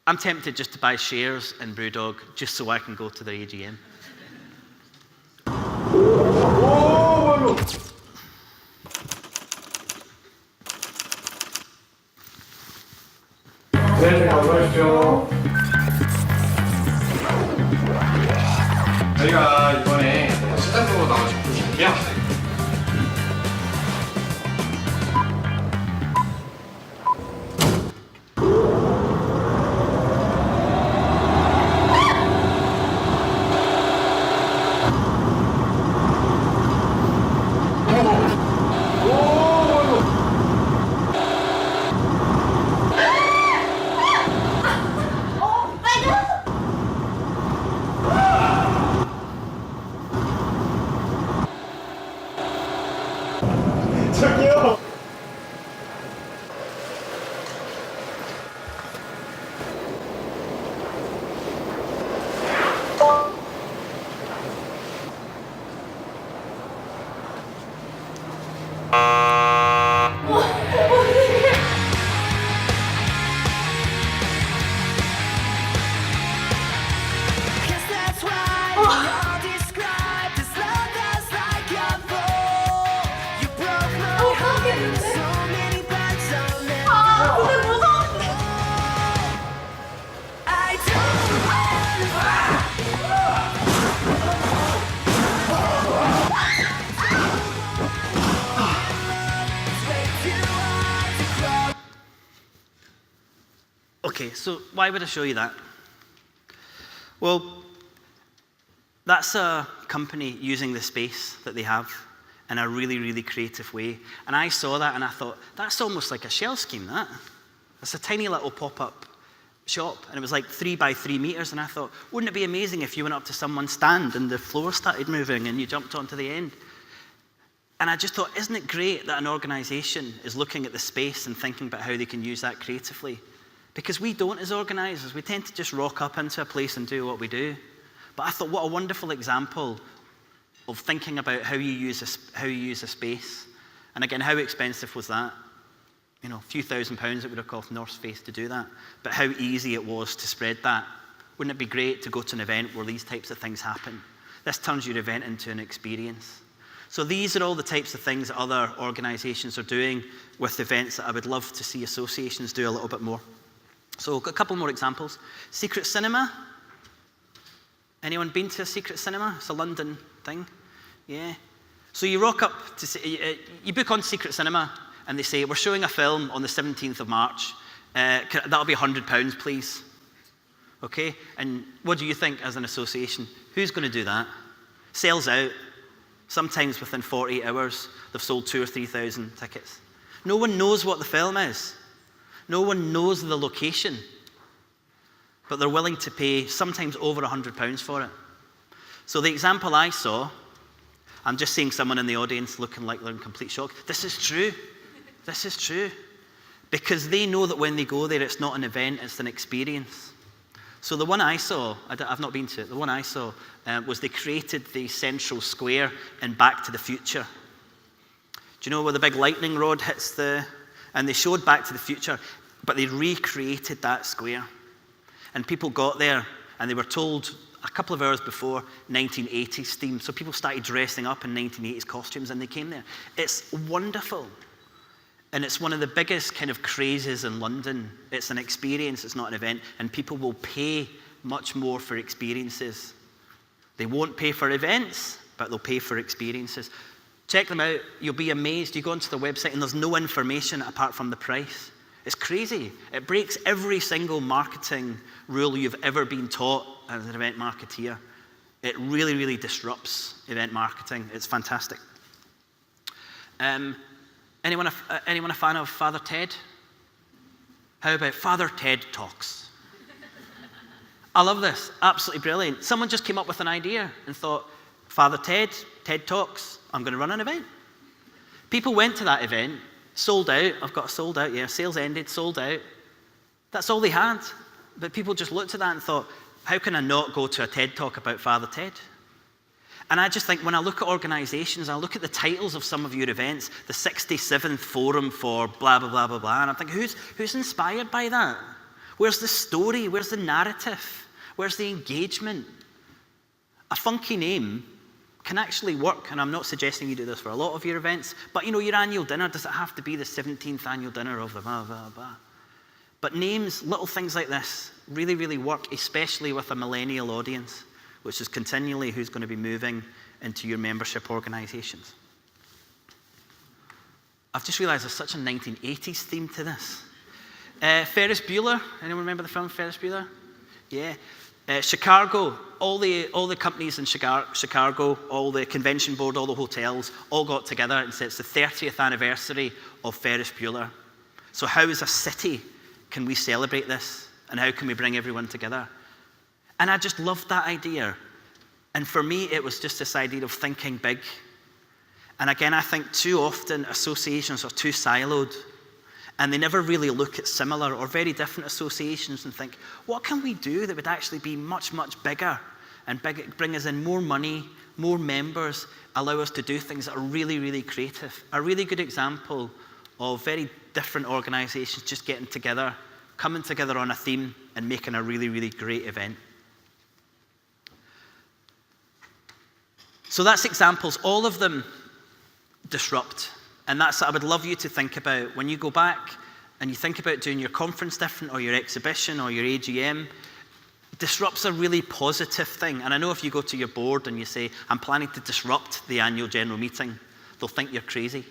I'm tempted just to buy shares in Brewdog just so I can go to their AGM. 네, 어서오십시오. 저희가 이번에 시장으로 나온 제품 준비합니다. 저기요. Okay, so why would I show you that? Well, that's a company using the space that they have in a really, really creative way. And I saw that and I thought, that's almost like a shell scheme, that. It's a tiny little pop-up shop, and it was like 3 by 3 meters, and I thought, wouldn't it be amazing if you went up to someone's stand and the floor started moving and you jumped onto the end? And I just thought, isn't it great that an organization is looking at the space and thinking about how they can use that creatively? Because we don't as organizers, we tend to just rock up into a place and do what we do. But I thought, what a wonderful example of thinking about how you use a space. And again, how expensive was that? You know, a few £1,000s it would have cost North Face to do that. But how easy it was to spread that. Wouldn't it be great to go to an event where these types of things happen? This turns your event into an experience. So these are all the types of things that other organizations are doing with events that I would love to see associations do a little bit more. So a couple more examples. Secret Cinema. Anyone been to a Secret Cinema? It's a London thing. Yeah. So you rock up to see, you book on Secret Cinema and they say, we're showing a film on the 17th of March. That'll be £100, please. Okay? And what do you think as an association? Who's going to do that? Sales out. Sometimes within 48 hours, they've sold 2,000 or 3,000 tickets. No one knows what the film is. No one knows the location, but they're willing to pay sometimes over £100 for it. So the example I saw, I'm just seeing someone in the audience looking like they're in complete shock. This is true. This is true. Because they know that when they go there, it's not an event, it's an experience. So the one I saw, I've not been to it, the one I saw was they created the central square in Back to the Future. Do you know where the big lightning rod hits and they showed Back to the Future, but they recreated that square. And people got there, and they were told a couple of hours before 1980s theme. So people started dressing up in 1980s costumes, and they came there. It's wonderful. And it's one of the biggest kind of crazes in London. It's an experience, it's not an event, and people will pay much more for experiences. They won't pay for events, but they'll pay for experiences. Check them out, you'll be amazed. You go onto the website and there's no information apart from the price. It's crazy. It breaks every single marketing rule you've ever been taught as an event marketeer. It really, really disrupts event marketing. It's fantastic. Anyone a fan of Father Ted? How about Father Ted Talks? I love this, absolutely brilliant. Someone just came up with an idea and thought, Father Ted, TED Talks, I'm going to run an event. People went to that event, sold out. I've got a sold out, yeah, sales ended, sold out. That's all they had. But people just looked at that and thought, how can I not go to a TED Talk about Father Ted? And I just think when I look at organizations, I look at the titles of some of your events, the 67th Forum for blah, blah, blah, blah, blah, and I'm thinking, who's inspired by that? Where's the story? Where's the narrative? Where's the engagement? A funky name can actually work, and I'm not suggesting you do this for a lot of your events, but your annual dinner, does it have to be the 17th annual dinner of the blah, blah, blah? But names, little things like this, really, really work, especially with a millennial audience, which is continually who's going to be moving into your membership organizations. I've just realized there's such a 1980s theme to this. Ferris Bueller, anyone remember the film Ferris Bueller? Yeah. Chicago, all the companies in Chicago, all the convention board, all the hotels, all got together and said it's the 30th anniversary of Ferris Bueller. So how as a city can we celebrate this? And how can we bring everyone together? And I just loved that idea. And for me, it was just this idea of thinking big. And again, I think too often associations are too siloed. And they never really look at similar or very different associations and think, what can we do that would actually be much, much bigger and bring us in more money, more members, allow us to do things that are really, really creative. A really good example of very different organizations just getting together, coming together on a theme and making a really, really great event. So that's examples, all of them disrupt. And that's what I would love you to think about when you go back and you think about doing your conference different or your exhibition or your AGM. Disrupt's a really positive thing. And I know if you go to your board and you say, I'm planning to disrupt the annual general meeting, they'll think you're crazy.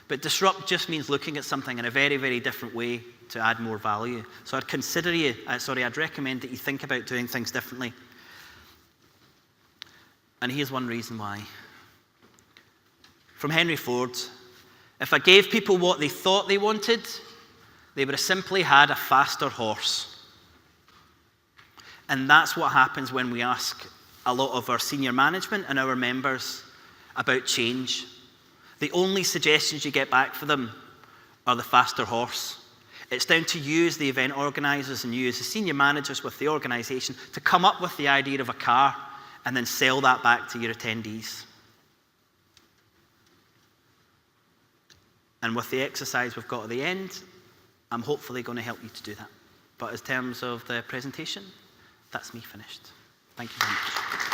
But disrupt just means looking at something in a very, very different way to add more value. So I'd recommend that you think about doing things differently. And here's one reason why. From Henry Ford, if I gave people what they thought they wanted, they would have simply had a faster horse. And that's what happens when we ask a lot of our senior management and our members about change. The only suggestions you get back for them are the faster horse. It's down to you as the event organisers and you as the senior managers with the organisation to come up with the idea of a car and then sell that back to your attendees. And with the exercise we've got at the end, I'm hopefully going to help you to do that. But in terms of the presentation, that's me finished. Thank you very much.